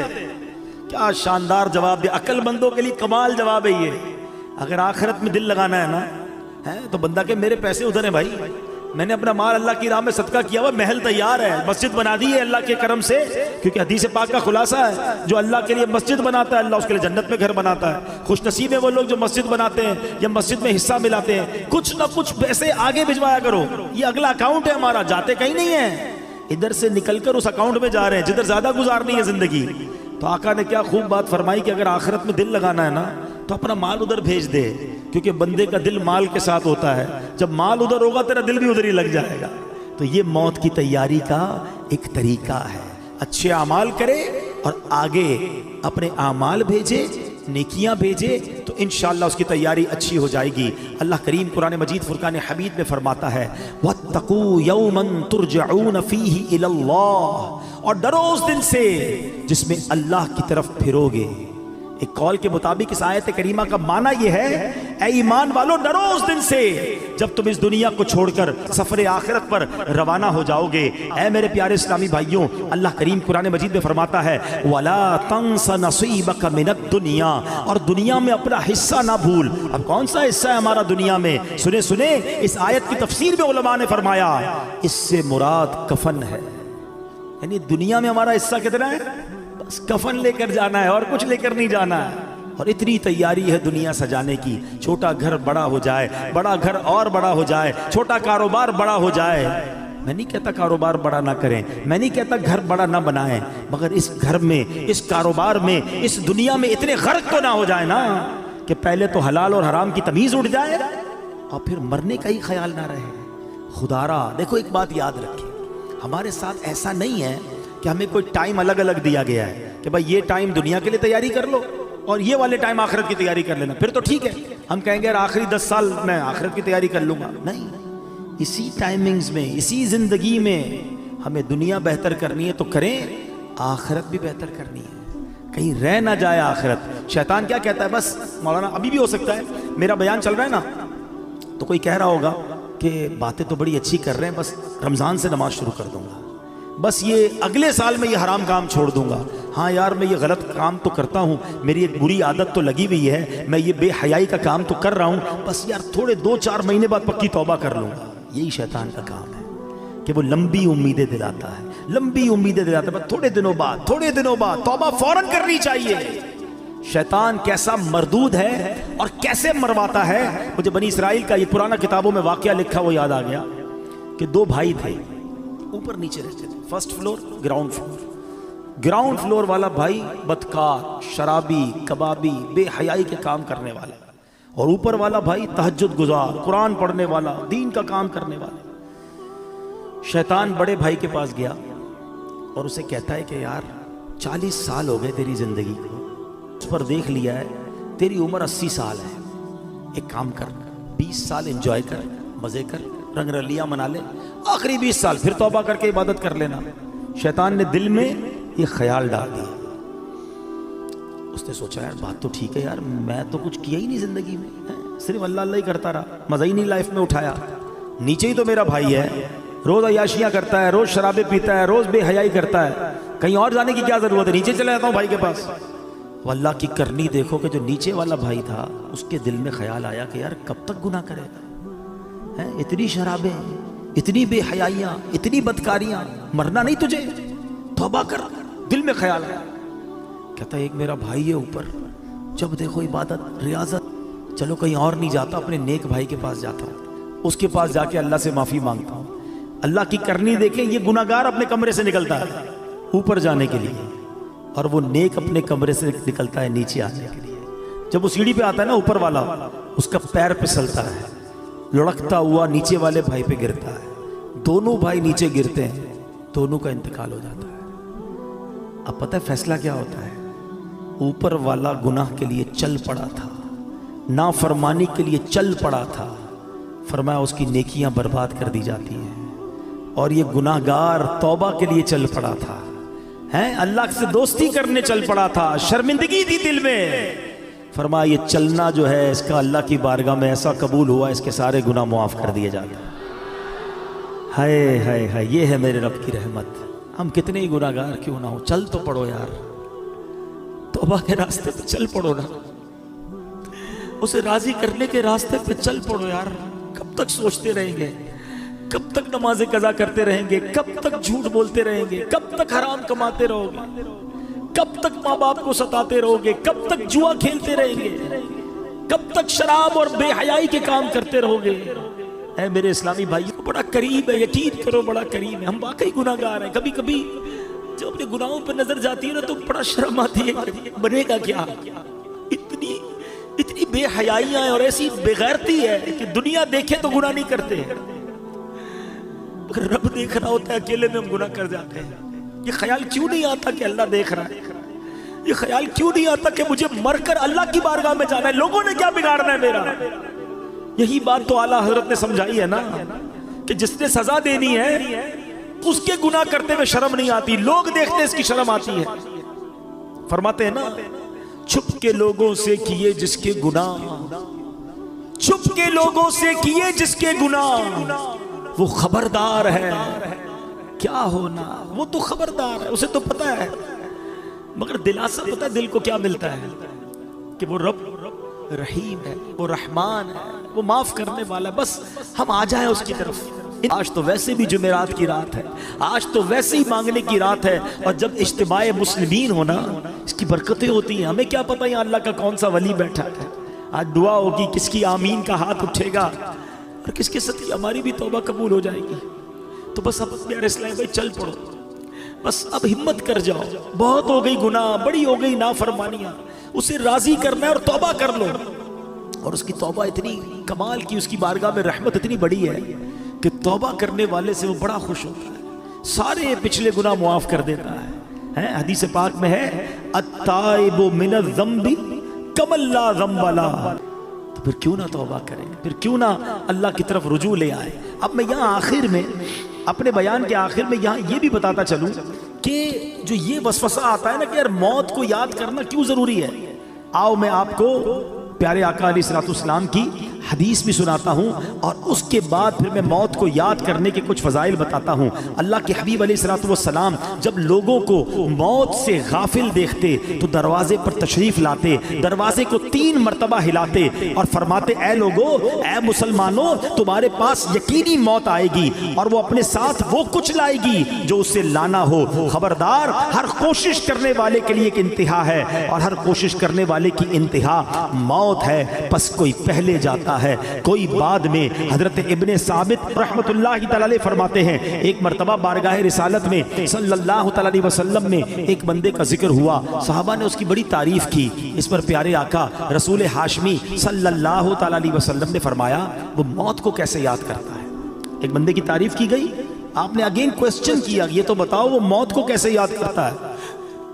کیا شاندار جواب دیا. عقل مندوں کے لیے کمال جواب ہے یہ. اگر آخرت میں دل لگانا ہے نا تو بندہ کہ میرے پیسے ادھر ہیں بھائی، میں نے اپنا مال اللہ کی راہ میں صدقہ کیا ہوا، محل تیار ہے، مسجد بنا دی ہے اللہ کے کرم سے. کیونکہ حدیث پاک کا خلاصہ ہے جو اللہ کے لیے مسجد بناتا ہے اللہ اس کے لیے جنت میں گھر بناتا ہے. خوش نصیب ہے وہ لوگ جو مسجد بناتے ہیں یا مسجد میں حصہ ملاتے ہیں. کچھ نہ کچھ پیسے آگے بھجوایا کرو. یہ اگلا اکاؤنٹ ہے ہمارا، جاتے کہیں نہیں ہے، ادھر سے نکل کر اس اکاؤنٹ میں جا رہے ہیں جدھر زیادہ گزارنی ہے زندگی. تو آقا نے کیا خوب بات فرمائی کہ اگر آخرت میں دل لگانا ہے نا تو اپنا مال ادھر بھیج دے، کیونکہ بندے کا دل مال کے ساتھ ہوتا ہے. جب مال ادھر ہوگا تیرا دل بھی ادھر ہی لگ جائے گا. تو یہ موت کی تیاری کا ایک طریقہ ہے. اچھے اعمال کرے اور آگے اپنے اعمال بھیجے، نیکیاں بھیجے، تو انشاءاللہ اس کی تیاری اچھی ہو جائے گی. اللہ کریم قرآن مجید فرقان حمید میں فرماتا ہے وَاتَّقُوا يَوْمًا تُرْجَعُونَ فِيهِ إِلَى اللَّهِ، اور ڈرو اس دن سے جس میں اللہ کی طرف پھرو گے. ایک قول کے مطابق اس آیت کریمہ کا معنی یہ ہے اے ایمان والو ڈرو اس دن سے جب تم اس دنیا کو چھوڑ کر سفر آخرت پر روانہ ہو جاؤ گے. اے میرے پیارے اسلامی بھائیوں، اللہ کریم قرآن مجید میں فرماتا ہے وَلَا تَنْسَ نَصِيبَكَ مِنَ الدُّنْيَا، اور دنیا میں اپنا حصہ نہ بھول. اب کون سا حصہ ہے ہمارا دنیا میں؟ سنیں اس آیت کی تفسیر میں علماء نے فرمایا اس سے مراد کفن ہے. یعنی دنیا میں ہمارا حصہ کتنا ہے؟ بس کفن لے کر جانا ہے اور کچھ لے کر نہیں جانا ہے. اور اتنی تیاری ہے دنیا سجانے کی. چھوٹا گھر بڑا ہو جائے، بڑا گھر اور بڑا ہو جائے، چھوٹا کاروبار بڑا ہو جائے. میں نہیں کہتا کاروبار بڑا نہ کریں، میں نہیں کہتا گھر بڑا نہ بنائیں، مگر اس گھر میں، اس کاروبار میں، اس دنیا میں اتنے غرق تو نہ ہو جائے نا کہ پہلے تو حلال اور حرام کی تمیز اٹھ جائے اور پھر مرنے کا ہی خیال نہ رہے. خدا را دیکھو ایک بات یاد رکھیں، ہمارے ساتھ ایسا نہیں ہے کہ ہمیں کوئی ٹائم الگ الگ دیا گیا ہے کہ بھائی یہ ٹائم دنیا کے لیے تیاری کر لو اور یہ والے ٹائم آخرت کی تیاری کر لینا، پھر تو ٹھیک ہے. ہم کہیں گے یار آخری 10 سال میں آخرت کی تیاری کر لوں گا. نہیں، اسی ٹائمنگز میں، اسی زندگی میں ہمیں دنیا بہتر کرنی ہے تو کریں، آخرت بھی بہتر کرنی ہے، کہیں رہ نہ جائے آخرت. شیطان کیا کہتا ہے؟ بس مولانا ابھی بھی ہو سکتا ہے میرا بیان چل رہا ہے نا تو کوئی کہہ رہا ہوگا کہ باتیں تو بڑی اچھی کر رہے ہیں، بس رمضان سے نماز شروع کر دوں گا، بس یہ اگلے سال میں یہ حرام کام چھوڑ دوں گا. ہاں یار میں یہ غلط کام تو کرتا ہوں، میری ایک بری عادت تو لگی ہوئی ہے، میں یہ بے حیائی کا کام تو کر رہا ہوں، بس یار تھوڑے 2-4 مہینے بعد پکی توبہ کر لوں گا. یہی شیطان کا کام ہے کہ وہ لمبی امیدیں دلاتا ہے، لمبی امیدیں دلاتا ہے، بس تھوڑے دنوں بعد توبہ فوراً کرنی چاہیے. شیطان کیسا مردود ہے اور کیسے مرواتا ہے. مجھے بنی اسرائیل کا یہ پرانا کتابوں میں واقعہ لکھا وہ یاد آ گیا کہ 2 بھائی تھے، اوپر نیچے رہتے تھے، first floor ground floor. Ground floor والا بھائی بدکار، شرابی، کبابی، بے حیائی کے کام کرنے والا، اور اوپر والا بھائی تہجد گزار، قرآن پڑھنے والا، دین کا کام کرنے والا. شیطان بڑے بھائی کے پاس گیا اور اسے کہتا ہے کہ یار 40 سال ہو گئے تیری زندگی کو، اس پر دیکھ لیا ہے تیری عمر 80 سال ہے، ایک کام کر 20 سال انجوائے کر، مزے کر، رنگ رلیاں منا لے، آخری 20 سال پھر توبہ کر کے عبادت کر لینا. شیطان نے دل میں یہ خیال ڈال دیا. اس نے سوچا یار بات تو ٹھیک ہے یار، میں تو کچھ کیا ہی نہیں زندگی میں، صرف اللہ اللہ ہی کرتا رہا، مزہ ہی نہیں لائف میں اٹھایا. نیچے ہی تو میرا بھائی ہے، روز عیاشیاں کرتا ہے، روز شرابیں پیتا ہے، روز بے حیائی کرتا ہے، کہیں اور جانے کی کیا ضرورت ہے، نیچے چلا جاتا ہوں بھائی کے پاس. وہ اللہ کی کرنی دیکھو کہ جو نیچے والا بھائی تھا اس کے دل میں خیال آیا کہ یار کب تک گناہ کرے گا، اتنی شرابیں، اتنی بے حیائیاں، اتنی بدکاریاں، مرنا نہیں تجھے، توبہ کر. دل میں خیال آیا. کہتا ہے ایک میرا بھائی ہے اوپر، جب دیکھو عبادت، ریاضت، چلو کہیں اور نہیں جاتا، اپنے نیک بھائی کے پاس جاتا ہوں، اس کے پاس جا کے اللہ سے معافی مانگتا ہوں. اللہ کی کرنی دیکھیں، یہ گناہگار اپنے کمرے سے نکلتا ہے اوپر جانے کے لیے، اور وہ نیک اپنے کمرے سے نکلتا ہے نیچے آنے کے لیے. جب وہ سیڑھی پہ آتا ہے نا اوپر والا، اس کا پیر پھسلتا ہے، لڑکتا ہوا نیچے والے بھائی پہ گرتا ہے، دونوں بھائی نیچے گرتے ہیں، دونوں کا انتقال ہو جاتا ہے. اب پتہ ہے فیصلہ کیا ہوتا ہے؟ اوپر والا گناہ کے لیے چل پڑا تھا، نافرمانی کے لیے چل پڑا تھا، فرمایا اس کی نیکیاں برباد کر دی جاتی ہیں. اور یہ گناہگار توبہ کے لیے چل پڑا تھا، اللہ سے دوستی کرنے چل پڑا تھا، شرمندگی تھی دل میں، فرمایا یہ چلنا جو ہے اس کا اللہ کی بارگاہ میں ایسا قبول ہوا اس کے سارے گناہ معاف کر دیے جاتے ہیں. ہائے ہائے ہائے، یہ ہے میرے رب کی رحمت. ہم کتنے ہی گناہگار کیوں نہ ہو، چل تو پڑو یار، توبہ کے راستے پہ چل پڑو نا، اسے راضی کرنے کے راستے پہ چل پڑو یار. کب تک سوچتے رہیں گے، کب تک نمازیں قضا کرتے رہیں گے، کب تک جھوٹ بولتے رہیں گے، کب تک حرام کماتے رہو گے، کب تک ماں باپ کو ستاتے رہو گے، کب تک جوا کھیلتے رہیں گے، کب تک شراب اور بے حیائی کے کام کرتے رہو گے. اے میرے اسلامی بھائیو، بڑا قریب ہے، یقین کرو بڑا قریب ہے. ہم واقعی گناہگار ہیں. کبھی کبھی جب اپنے گناہوں پہ نظر جاتی ہے نا تو بڑا شرم آتی ہے، بنے گا کیا، اتنی بے حیائیاں ہیں اور ایسی بے غیرتی ہے کہ دنیا دیکھے تو گناہ نہیں کرتے، مگر رب دیکھ رہا ہوتا ہے، اکیلے میں ہم گناہ کر جاتے ہیں. یہ خیال کیوں نہیں آتا کہ اللہ دیکھ رہا ہے؟ یہ خیال کیوں نہیں آتا کہ مجھے مر کر اللہ کی بارگاہ میں جانا ہے، لوگوں نے کیا بگاڑنا ہے میرا؟ یہی بات تو اعلیٰ حضرت نے سمجھائی ہے نا کہ جس نے سزا دینی ہے اس کے گناہ کرتے ہوئے شرم نہیں آتی، لوگ دیکھتے اس کی شرم آتی ہے. فرماتے ہیں نا، چھپ کے لوگوں سے کیے جس کے گناہ، چھپ کے لوگوں سے کیے جس کے گناہ، وہ خبردار ہے کیا ہونا. وہ تو خبردار ہے، اسے تو پتا ہے، مگر دلاسا پتا ہے دل کو کیا ملتا ہے کہ وہ رب رحیم ہے، وہ رحمان ہے، وہ معاف کرنے والا ہے. بس ہم آ جائیں اس کی طرف. آج تو ویسے بھی جمعرات کی رات ہے، آج تو ویسے ہی مانگنے کی رات ہے، اور جب اجتماع مسلمین ہونا اس کی برکتیں ہوتی ہیں. ہمیں کیا پتہ یہاں اللہ کا کون سا ولی بیٹھا ہے. آج دعا ہوگی، کس کی آمین کا ہاتھ اٹھے گا اور کس کے ساتھ ہماری بھی توبہ قبول ہو جائے گی. تو بس اب پیارے اسلام بھائی چل پڑو، بس اب ہمت کر جاؤ. بہت ہو گئی گناہ، بڑی ہو گئی نافرمانیاں، اسے راضی کرنا ہے اور توبہ کر لو. اور اس کی توبہ اتنی کمال کی، اس کی بارگاہ میں رحمت اتنی بڑی ہے کہ توبہ کرنے والے سے وہ بڑا خوش ہوتا ہے، سارے پچھلے گناہ معاف کر دیتا ہے. حدیث پاک میں ہے، التائب من الذنب کمن لا ذنب لہ، تو پھر کیوں نہ توبہ کریں، پھر کیوں نہ اللہ کی طرف رجوع لے آئیں۔ اب میں یہاں آخر میں اپنے بیان کے آخر میں یہاں یہ بھی بتاتا چلوں کہ جو یہ وسوسہ آتا ہے نا کہ یار موت کو یاد کرنا کیوں ضروری ہے، آؤ میں آپ کو پیارے آقا علیہ الصلوۃ والسلام کی حدیث بھی سناتا ہوں اور اس کے بعد پھر میں موت کو یاد کرنے کے کچھ فضائل بتاتا ہوں۔ اللہ کے حبیب علیہ الصلوۃ والسلام جب لوگوں کو موت سے غافل دیکھتے تو دروازے پر تشریف لاتے، دروازے کو 3 مرتبہ ہلاتے اور فرماتے اے لوگو، اے مسلمانوں، تمہارے پاس یقینی موت آئے گی اور وہ اپنے ساتھ وہ کچھ لائے گی جو اس سے لانا ہو، خبردار ہر کوشش کرنے والے کے لیے ایک انتہا ہے اور ہر کوشش کرنے والے کی انتہا موت ہے، پس کوئی پہلے جاتا ہے کوئی بعد میں۔ حضرت ابن ثابت رحمت اللہ تعالی علیہ فرماتے ہیں ایک مرتبہ بارگاہ رسالت میں صلی اللہ تعالی علیہ وسلم میں ایک بندے کا ذکر ہوا، صحابہ نے اس کی بڑی تعریف کی۔ اس پر پیارے آقا رسول ہاشمی صلی اللہ تعالی علیہ وسلم نے فرمایا وہ موت کو کیسے یاد کرتا ہے۔ ایک بندے کی تعریف کی گئی، آپ نے اگین کوسچن کیا یہ تو بتاؤ وہ موت کو کیسے یاد کرتا ہے۔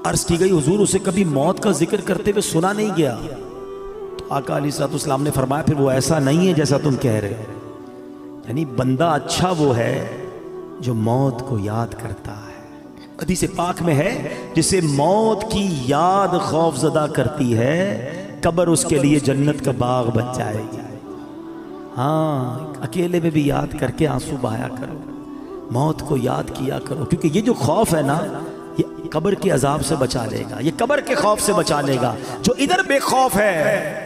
عرض کی گئی حضور اسے کبھی موت کا ذکر کرتے ہوئے سنا نہیں گیا۔ آقا علیہ الصلوۃ والسلام نے فرمایا پھر وہ ایسا نہیں ہے جیسا تم کہہ رہے ہو، یعنی بندہ اچھا وہ ہے جو موت کو یاد کرتا ہے۔ حدیث پاک میں ہے جسے موت کی یاد خوف زدہ کرتی ہے قبر اس کے لیے جنت کا باغ بن جائے گی۔ ہاں اکیلے میں بھی یاد کر کے آنسو بہایا کرو، موت کو یاد کیا کرو، کیونکہ یہ جو خوف ہے نا یہ قبر کے عذاب سے بچا لے گا، یہ قبر کے خوف سے بچا لے گا۔ جو ادھر بے خوف ہے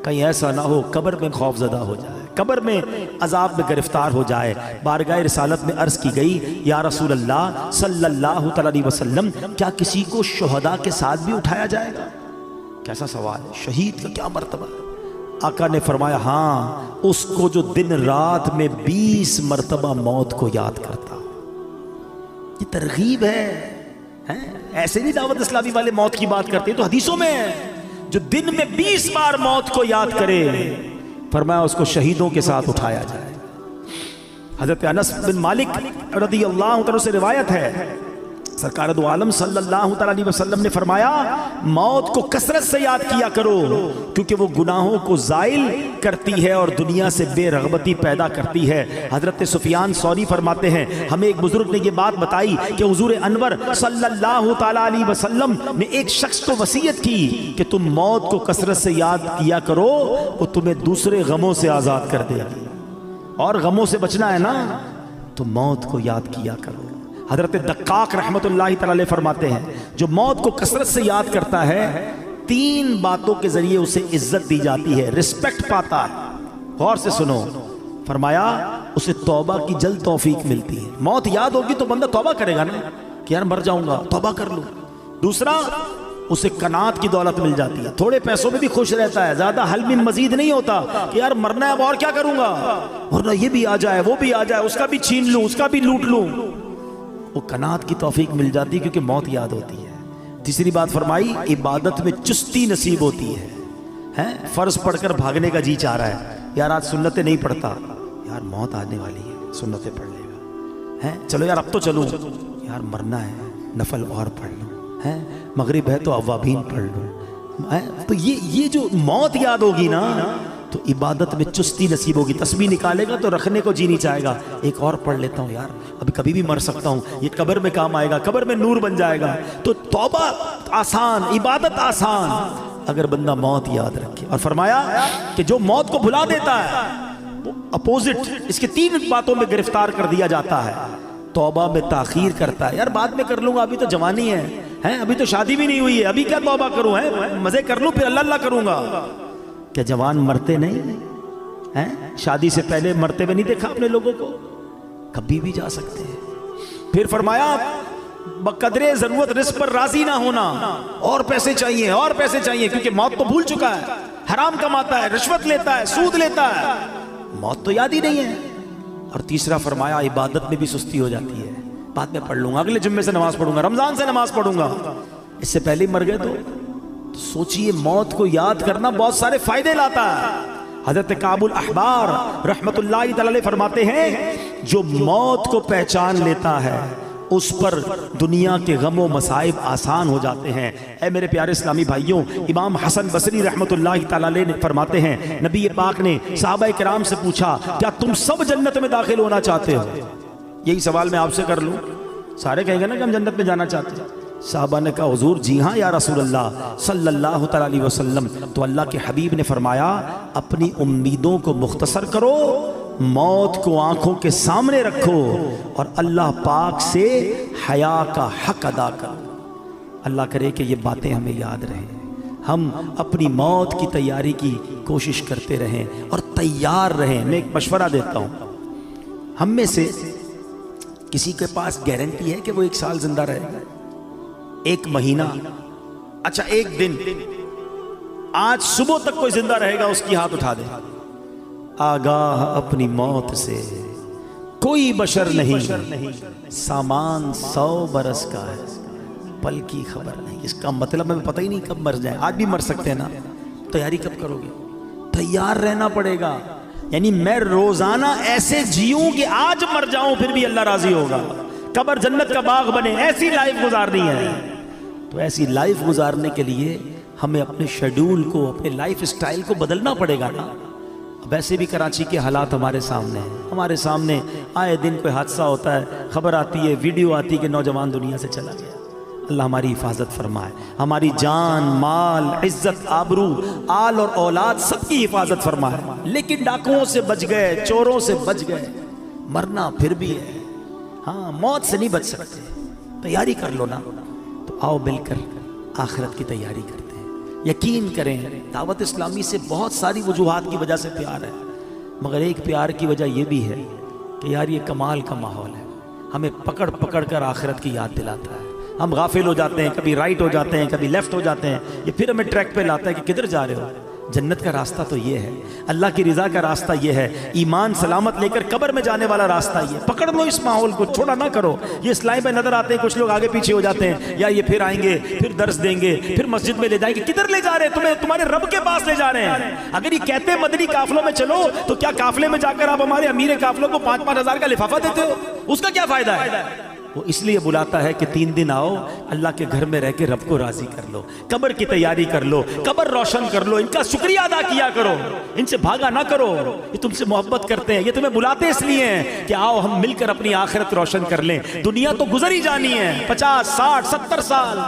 کہیں ایسا نہ ہو قبر میں خوف زدہ ہو جائے، قبر میں عذاب میں گرفتار ہو جائے۔ بارگاہ رسالت میں عرض کی گئی یا رسول اللہ صلی اللہ تعالی علیہ وسلم کیا کسی کو شہداء کے ساتھ بھی اٹھایا جائے گا؟ کیسا سوال ہے، شہید کا کیا مرتبہ ہے؟ آقا نے فرمایا ہاں اس کو جو دن رات میں 20 مرتبہ موت کو یاد کرتا۔ یہ ترغیب ہے، ایسے نہیں دعوت اسلامی والے موت کی بات کرتے، تو حدیثوں میں ہے جو دن میں 20 بار موت کو یاد کرے فرمایا اس کو شہیدوں کے ساتھ اٹھایا جائے۔ حضرت انس بن مالک رضی اللہ عنہ سے روایت ہے سرکار دو عالم صلی اللہ تعالی علیہ وسلم نے فرمایا موت کو کثرت سے یاد کیا کرو کیونکہ وہ گناہوں کو زائل کرتی ہے اور دنیا سے بے رغبتی پیدا کرتی ہے۔ حضرت سفیان ثوری فرماتے ہیں ہمیں ایک بزرگ نے یہ بات بتائی کہ حضور انور صلی اللہ تعالی علیہ وسلم نے ایک شخص کو وصیت کی کہ تم موت کو کثرت سے یاد کیا کرو، وہ تمہیں دوسرے غموں سے آزاد کر دے گی، اور غموں سے بچنا ہے نا تو موت کو یاد کیا کرو۔ حضرت دقاق رحمت اللہ تعالی علیہ فرماتے ہیں جو موت کو کثرت سے یاد کرتا ہے 3 باتوں کے ذریعے اسے عزت دی جاتی ہے، رسپیکٹ پاتا ہے۔ غور سے سنو، فرمایا اسے توبہ کی جلد توفیق ملتی ہے۔ موت یاد ہوگی تو بندہ توبہ کرے گا نا کہ یار مر جاؤں گا توبہ کر لوں۔ دوسرا اسے قناعت کی دولت مل جاتی ہے، تھوڑے پیسوں میں بھی خوش رہتا ہے، زیادہ حل میں مزید نہیں ہوتا کہ یار مرنا ہے اب اور کیا کروں گا، ورنہ یہ بھی آ جائے وہ بھی آ جائے، اس کا بھی چھین لوں اس کا بھی لوٹ لوں۔ وہ قناعت کی توفیق مل جاتی ہے کیونکہ موت یاد ہوتی ہے۔ تیسری بات فرمائی عبادت میں چستی نصیب ہوتی ہے۔ فرض پڑھ کر بھاگنے کا جی چاہ رہا ہے، یار آج سنتیں نہیں پڑھتا، یار موت آنے والی ہے سنتیں پڑھ لے گا، چلو یار اب تو چلوں، یار مرنا ہے نفل اور پڑھ لوں، مغرب ہے تو اوابین پڑھ لوں۔ تو یہ جو موت یاد ہوگی نا تو عبادت میں چستی نصیب ہوگی۔ تسبیح نکالے گا تو رکھنے کو جی نہیں چاہے گا، ایک اور پڑھ لیتا ہوں یار ابھی کبھی بھی مر سکتا ہوں، یہ قبر میں کام آئے گا، قبر میں نور بن جائے گا۔ تو توبہ آسان، عبادت آسان اگر بندہ موت یاد رکھے۔ اور فرمایا کہ جو موت کو بھلا دیتا ہے وہ اپوزٹ اس کے 3 باتوں میں گرفتار کر دیا جاتا ہے۔ توبہ میں تاخیر کرتا ہے، یار بعد میں کر لوں گا ابھی تو جوانی ہے، ابھی تو شادی بھی نہیں ہوئی ہے، ابھی کیا توبہ کروں، مزے کر لوں پھر اللہ اللہ کروں گا۔ کیا جوان مرتے نہیں ہیں؟ شادی سے پہلے مرتے ہوئے نہیں دیکھا اپنے لوگوں کو؟ کبھی بھی جا سکتے ہیں۔ پھر فرمایا بقدرے ضرورت رزق پر راضی نہ ہونا، اور پیسے چاہیے اور پیسے چاہیے، کیونکہ موت تو بھول چکا ہے، حرام کماتا ہے، رشوت لیتا ہے، سود لیتا ہے، موت تو یاد ہی نہیں ہے۔ اور تیسرا فرمایا عبادت میں بھی سستی ہو جاتی ہے، بعد میں پڑھ لوں گا، اگلے جمعے سے نماز پڑھوں گا، رمضان سے نماز پڑھوں گا، اس سے پہلے مر گئے تو سوچئے موت کو یاد کرنا بہت سارے فائدے لاتا ہے۔ حضرت کعب الاحبار رحمت اللہ تعالی فرماتے ہیں جو موت کو پہچان لیتا ہے اس پر دنیا کے غم و مصائب آسان ہو جاتے ہیں۔ اے میرے پیارے اسلامی بھائیوں، امام حسن بصری رحمۃ اللہ تعالی علیہ نے فرماتے ہیں، نبی پاک نے صحابہ کرام سے پوچھا کیا تم سب جنت میں داخل ہونا چاہتے ہو؟ یہی سوال میں آپ سے کر لوں، سارے کہیں گے نا کہ ہم جنت میں جانا چاہتے ہیں۔ صحابہ نے کہا حضور جی ہاں یا رسول اللہ صلی اللہ تعالی علیہ وسلم۔ تو اللہ کے حبیب نے فرمایا اپنی امیدوں کو مختصر کرو، موت کو آنکھوں کے سامنے رکھو اور اللہ پاک سے حیا کا حق ادا کرو۔ اللہ کرے کہ یہ باتیں ہمیں یاد رہیں، ہم اپنی موت کی تیاری کی کوشش کرتے رہیں اور تیار رہیں۔ میں ایک مشورہ دیتا ہوں، ہم میں سے کسی کے پاس گارنٹی ہے کہ وہ 1 سال زندہ رہے گا؟ 1 مہینہ، اچھا 1 دن، آج صبح تک کوئی زندہ رہے گا؟ اس کی ہاتھ اٹھا دے۔ آگاہ اپنی موت سے کوئی بشر نہیں، سامان 100 برس کا ہے، پل کی خبر نہیں۔ اس کا مطلب ہمیں پتہ ہی نہیں کب مر جائیں، آج بھی مر سکتے ہیں نا، تیاری کب کرو گے؟ تیار رہنا پڑے گا۔ یعنی میں روزانہ ایسے جیوں کہ آج مر جاؤں پھر بھی اللہ راضی ہوگا، قبر جنت کا باغ بنے، ایسی لائف گزارنی ہے۔ تو ایسی لائف گزارنے کے لیے ہمیں اپنے شیڈول کو، اپنے لائف سٹائل کو بدلنا پڑے گا نا۔ ویسے بھی کراچی کے حالات ہمارے سامنے ہیں، ہمارے سامنے آئے دن کوئی حادثہ ہوتا ہے، خبر آتی ہے، ویڈیو آتی ہے کہ نوجوان دنیا سے چلا گیا۔ اللہ ہماری حفاظت فرمائے، ہماری جان، مال، عزت، آبرو، آل اور اولاد سب کی حفاظت فرمائے۔ لیکن ڈاکوؤں سے بچ گئے، چوروں سے بچ گئے، مرنا پھر بھی ہے، ہاں موت سے نہیں بچ سکتے۔ تیاری کر لو نا، تو آؤ مل کر آخرت کی تیاری کرتے ہیں۔ یقین کریں دعوت اسلامی سے بہت ساری وجوہات کی وجہ سے پیار ہے، مگر ایک پیار کی وجہ یہ بھی ہے کہ یار یہ کمال کا ماحول ہے، ہمیں پکڑ پکڑ کر آخرت کی یاد دلاتا ہے۔ ہم غافل ہو جاتے ہیں، کبھی رائٹ ہو جاتے ہیں، کبھی لیفٹ ہو جاتے ہیں، یہ پھر ہمیں ٹریک پہ لاتا ہے کہ کدھر جا رہے ہو۔ جنت کا راستہ تو یہ ہے، اللہ کی رضا کا راستہ یہ ہے، ایمان سلامت لے کر قبر میں جانے والا راستہ یہ۔ پکڑ لو اس ماحول کو، چھوڑا نہ کرو۔ یہ اسلائی میں نظر آتے ہیں کچھ لوگ آگے پیچھے ہو جاتے ہیں، یا یہ پھر آئیں گے، پھر درس دیں گے، پھر مسجد میں لے جائیں گے۔ کدھر لے جا رہے ہیں تمہیں؟ تمہارے رب کے پاس لے جا رہے ہیں۔ اگر یہ کہتے ہیں مدنی قافلوں میں چلو، تو کیا قافلے میں جا کر آپ ہمارے امیر قافلوں کو 5-5 ہزار کا لفافہ دیتے ہو؟ اس کا کیا فائدہ ہے؟ وہ اس لیے بلاتا ہے کہ 3 دن آؤ، اللہ کے گھر میں رہ کے رب کو راضی کر لو، قبر کی تیاری کر لو، قبر روشن کر لو، ان کا شکریہ ادا کیا کرو، ان سے بھاگا نہ کرو۔ یہ تم سے محبت کرتے ہیں، یہ تمہیں بلاتے اس لیے ہیں کہ آؤ ہم مل کر اپنی آخرت روشن کر لیں۔ دنیا تو گزر ہی جانی ہے، 50 60 70 سال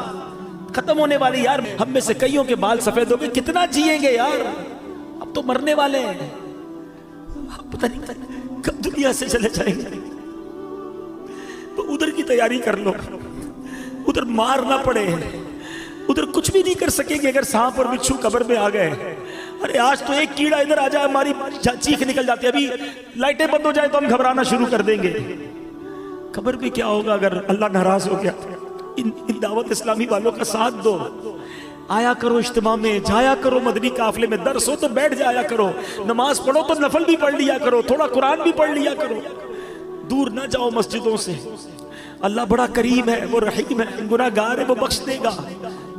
ختم ہونے والی۔ یار ہم میں سے کئیوں کے بال سفید ہو گئے، کتنا جیئیں گے یار؟ اب تو مرنے والے ہیں، پتہ نہیں کب دنیا سے چلے جائیں گے۔ تو ادھر کی تیاری کر لو، ادھر مار نہ پڑے، ادھر کچھ بھی نہیں کر سکیں گے اگر سانپ اور بچھو قبر میں آ گئے۔ ارے آج تو ایک کیڑا ادھر آ جائے ہماری چیخ نکل جاتی ہے، ابھی لائٹیں بند ہو جائیں تو ہم گھبرانا شروع کر دیں گے۔ قبر بھی کیا ہوگا اگر اللہ ناراض ہو گیا؟ ان دعوت اسلامی والوں کا ساتھ دو، آیا کرو اجتماع میں، جایا کرو مدنی قافلے میں، درس ہو تو بیٹھ جایا کرو، نماز پڑھو تو نفل بھی پڑھ لیا کرو، تھوڑا قرآن بھی پڑھ لیا کرو، دور نہ جاؤ مسجدوں سے۔ اللہ بڑا کریم ہے، وہ رحیم ہے، گناہ گار ہے، وہ بخش دے گا،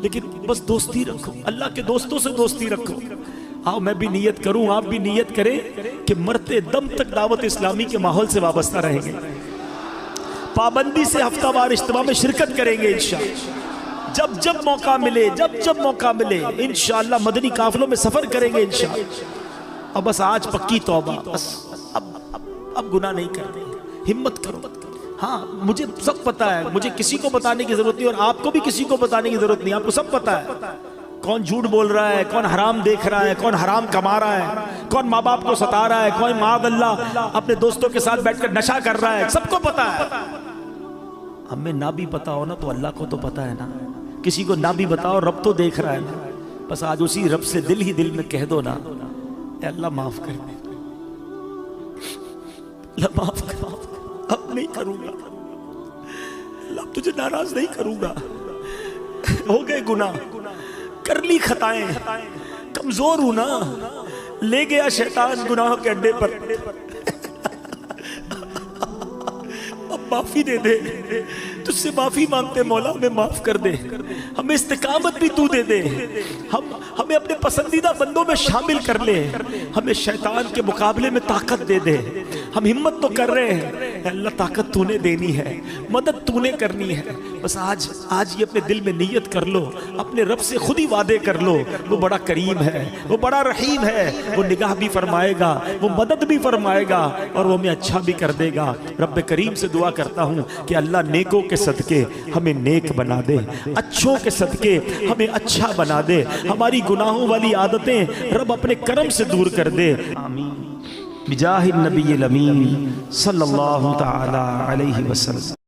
لیکن بس دوستی رکھو، اللہ کے دوستوں سے دوستی رکھو۔ آؤ میں بھی نیت کروں، آپ بھی نیت کریں کہ مرتے دم تک دعوت اسلامی کے ماحول سے وابستہ رہیں گے، پابندی سے ہفتہ وار اجتماع میں شرکت کریں گے انشاءاللہ، جب موقع ملے، جب موقع ملے انشاءاللہ مدنی قافلوں میں سفر کریں گے انشاءاللہ۔ اور بس آج پکی توبہ، بس اب گناہ نہیں کرتے، ہمت کرو۔ ہاں مجھے سب پتا ہے، مجھے کسی کو بتانے کی ضرورت نہیں، اور آپ کو بھی کسی کو بتانے کی ضرورت نہیں، آپ کو سب پتا ہے کون جھوٹ بول رہا ہے، کون حرام دیکھ رہا ہے، کون حرام کما رہا ہے، کون ماں باپ کو ستا رہا ہے، کون معاذ اللہ اپنے دوستوں کے ساتھ بیٹھ کر نشہ کر رہا ہے، سب کو پتا ہے۔ ہمیں نہ بھی پتا ہو نا تو اللہ کو تو پتا ہے نا، کسی کو نہ بھی بتاؤ رب تو دیکھ رہا ہے نا۔ بس آج اسی رب سے دل ہی دل میں کہہ دو نا، اے اللہ معاف کر دے، اللہ معاف کر، اب نہیں کروں گا اللہ، اب تجھے ناراض نہیں کروں گا، ہو گئے گناہ، کر لی خطائیں، کمزور ہوں نا، لے گیا شیطان گناہ کے اڈے پر، اب معافی دے دے، تجھ سے معافی مانگتے مولا، ہمیں معاف کر دے، ہمیں استقامت بھی تو دے دے، ہمیں اپنے پسندیدہ بندوں میں شامل کر لے، ہمیں شیطان کے مقابلے میں طاقت دے دے، ہم ہمت تو کر رہے ہیں، اللہ طاقت تو نے دینی ہے، مدد تو نے کرنی ہے، بس آج یہ اپنے دل میں نیت کر لو، اپنے رب سے خود ہی وعدے کر لو، وہ بڑا کریم ہے، وہ بڑا رحیم ہے، وہ نگاہ بھی فرمائے گا، وہ مدد بھی فرمائے گا، اور وہ ہمیں اچھا بھی کر دے گا۔ رب کریم سے دعا کرتا ہوں کہ اللہ نیکوں کے صدقے ہمیں نیک بنا دے، اچھوں کے صدقے ہمیں اچھا بنا دے، ہماری گناہوں والی عادتیں رب اپنے کرم سے دور کر دے، آمین بجاہ النبی الامین صلی اللہ تعالی علیہ وسلم۔